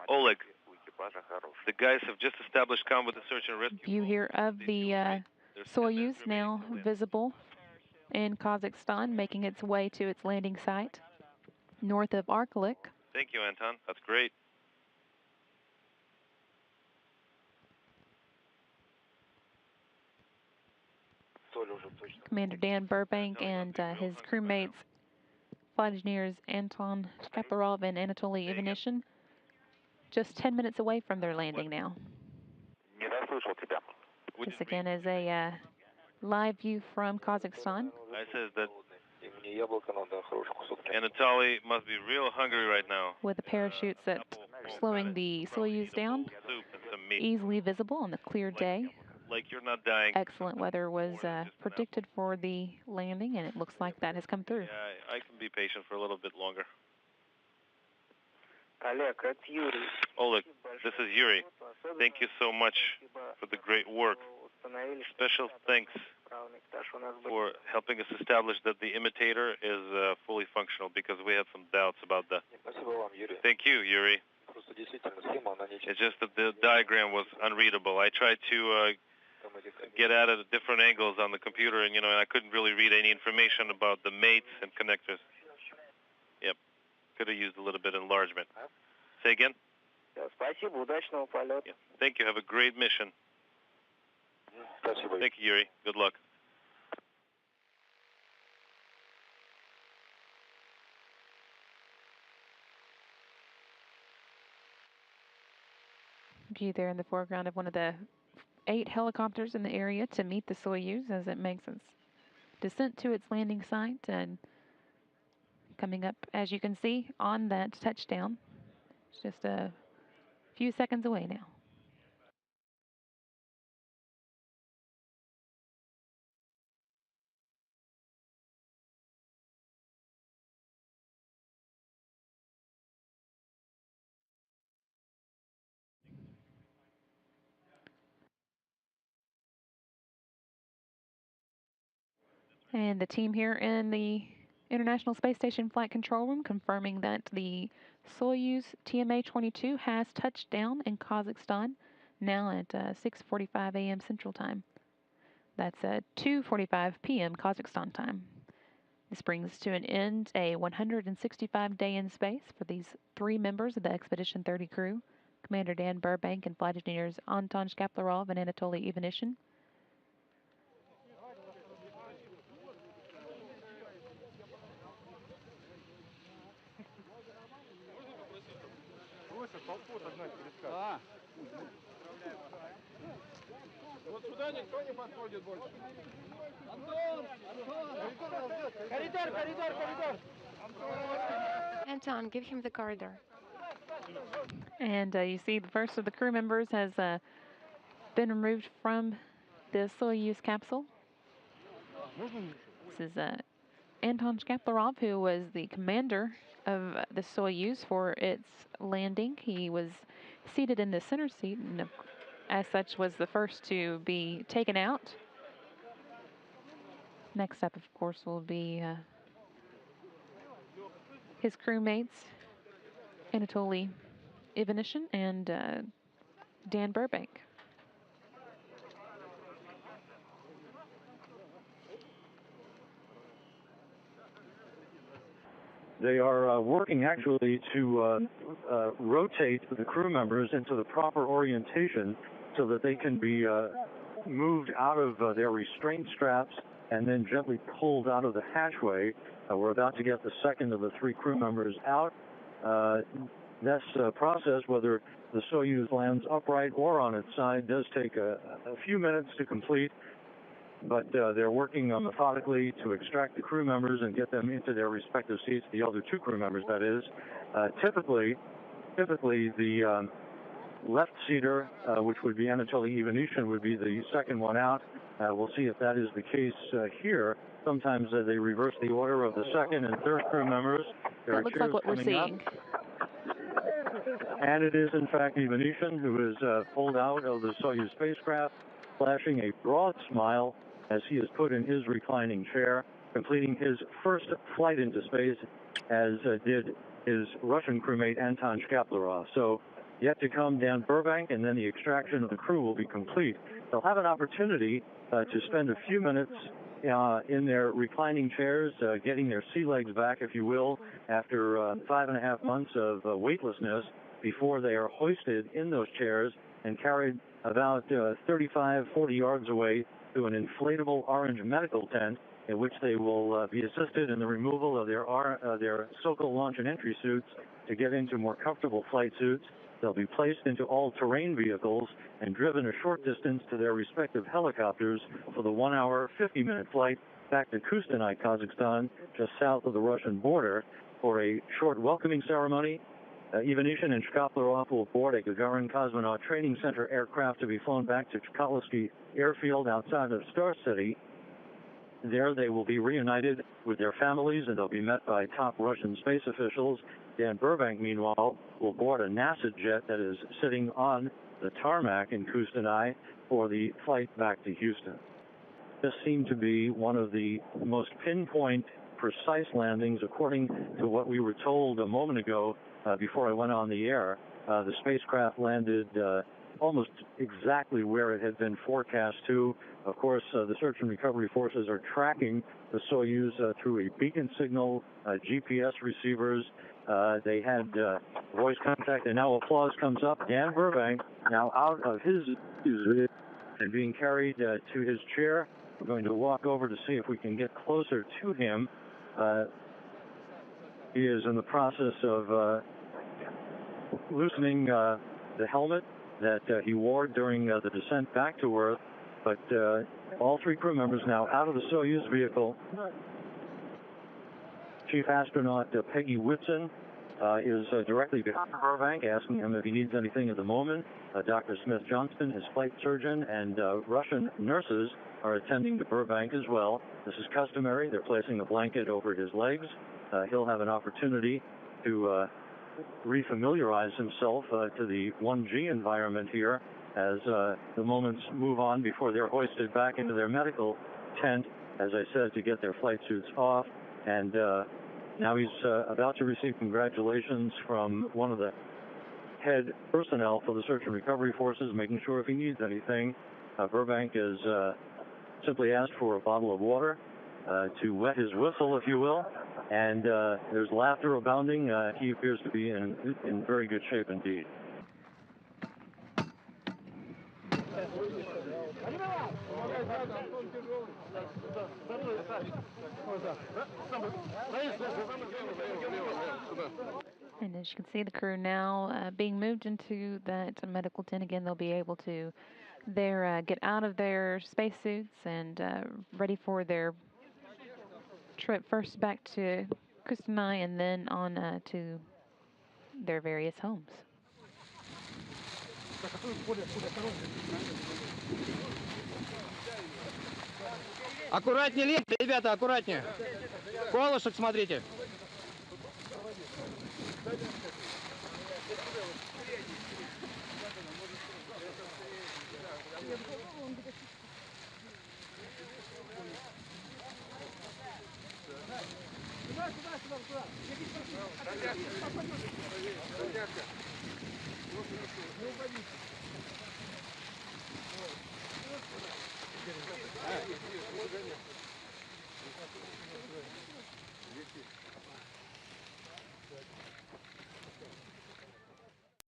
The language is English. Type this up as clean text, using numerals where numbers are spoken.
Oleg, the guys have just established combat with the search and rescue. View here of the Soyuz now visible in Kazakhstan, making its way to its landing site north of Arkelik. Thank you, Anton. That's great. Commander Dan Burbank and his crewmates, flight engineers Anton, Shkaplerov, and Anatoly Ivanishin, just 10 minutes away from their landing now. This again is a live view from Kazakhstan. I says that Anatoly must be real hungry right now. With the parachutes that are slowing the Soyuz down, easily visible on the clear day. Like you're not dying. Excellent weather was predicted for the landing, and it looks like that has come through. Yeah, I can be patient for a little bit longer. Oleg, this is Yuri. Thank you so much for the great work. Special thanks for helping us establish that the imitator is fully functional, because we had some doubts about that. Thank you, Yuri. It's just that the diagram was unreadable. I tried to get at it at different angles on the computer, and I couldn't really read any information about the mates and connectors. Yep, could have used a little bit of enlargement. Say again? Yeah, thank you. Have a great mission. Thank you, Yuri. Good luck. View there in the foreground of one of the 8 helicopters in the area to meet the Soyuz as it makes its descent to its landing site, and coming up, as you can see, on that touchdown. It's just a few seconds away now. And the team here in the International Space Station Flight Control Room confirming that the Soyuz TMA-22 has touched down in Kazakhstan now at 6:45 a.m. Central Time. That's 2:45 p.m. Kazakhstan time. This brings to an end a 165-day in space for these 3 members of the Expedition 30 crew, Commander Dan Burbank and flight engineers Anton Shkaplerov and Anatoly Ivanishin. Anton, give him the corridor. And you see the first of the crew members has been removed from the Soyuz capsule. This is Anton Shkaplerov, who was the commander of the Soyuz for its landing. He was seated in the center seat, and as such was the first to be taken out. Next up, of course, will be his crewmates, Anatoly Ivanishin and Dan Burbank. They are working actually to rotate the crew members into the proper orientation so that they can be moved out of their restraint straps and then gently pulled out of the hatchway. We're about to get the second of the 3 crew members out. This process, whether the Soyuz lands upright or on its side, does take a few minutes to complete, but they're working methodically to extract the crew members and get them into their respective seats, the other 2 crew members, that is. Typically the left seater, which would be Anatoly Ivanishin, would be the second one out. We'll see if that is the case here. Sometimes they reverse the order of the second and third crew members. That looks like what we're seeing. And it is, in fact, Ivanishin who is pulled out of the Soyuz spacecraft, flashing a broad smile as he is put in his reclining chair, completing his first flight into space, as did his Russian crewmate Anton Shkaplerov. So yet to come, Dan Burbank, and then the extraction of the crew will be complete. They'll have an opportunity to spend a few minutes in their reclining chairs, getting their sea legs back, if you will, after 5.5 months of weightlessness, before they are hoisted in those chairs and carried about 35, 40 yards away to an inflatable orange medical tent, in which they will be assisted in the removal of their Sokol launch and entry suits to get into more comfortable flight suits. They'll be placed into all-terrain vehicles and driven a short distance to their respective helicopters for the 1-hour, 50-minute flight back to Kustanay, Kazakhstan, just south of the Russian border, for a short welcoming ceremony. Ivanishin and Shkaplerov will board a Gagarin Cosmonaut Training Center aircraft to be flown back to Chkalovsky Airfield outside of Star City. There they will be reunited with their families, and they'll be met by top Russian space officials. Dan Burbank, meanwhile, will board a NASA jet that is sitting on the tarmac in Kustanay for the flight back to Houston. This seemed to be one of the most pinpoint, precise landings, according to what we were told a moment ago before I went on the air. The spacecraft landed almost exactly where it had been forecast to. Of course, the search and recovery forces are tracking the Soyuz through a beacon signal, GPS receivers. They had voice contact, and now applause comes up. Dan Burbank, now out of his and being carried to his chair. We're going to walk over to see if we can get closer to him. He is in the process of loosening the helmet that he wore during the descent back to Earth, but all three crew members now out of the Soyuz vehicle. Chief astronaut Peggy Whitson is directly behind Burbank, asking him if he needs anything at the moment. Dr. Smith Johnston, his flight surgeon, and Russian nurses are attending to Burbank as well. This is customary. They're placing a blanket over his legs. He'll have an opportunity to refamiliarize himself to the 1G environment here as the moments move on before they're hoisted back into their medical tent, as I said, to get their flight suits off. And now he's about to receive congratulations from one of the head personnel for the search and recovery forces, making sure if he needs anything. Burbank has simply asked for a bottle of water to wet his whistle, if you will. And there's laughter abounding. He appears to be in very good shape indeed. And as you can see, the crew now being moved into that medical tent. Again, they'll be able to get out of their spacesuits and ready for their trip first back to Kustanay and then on to their various homes. Аккуратнее лезьте, ребята, аккуратнее. Колышек смотрите.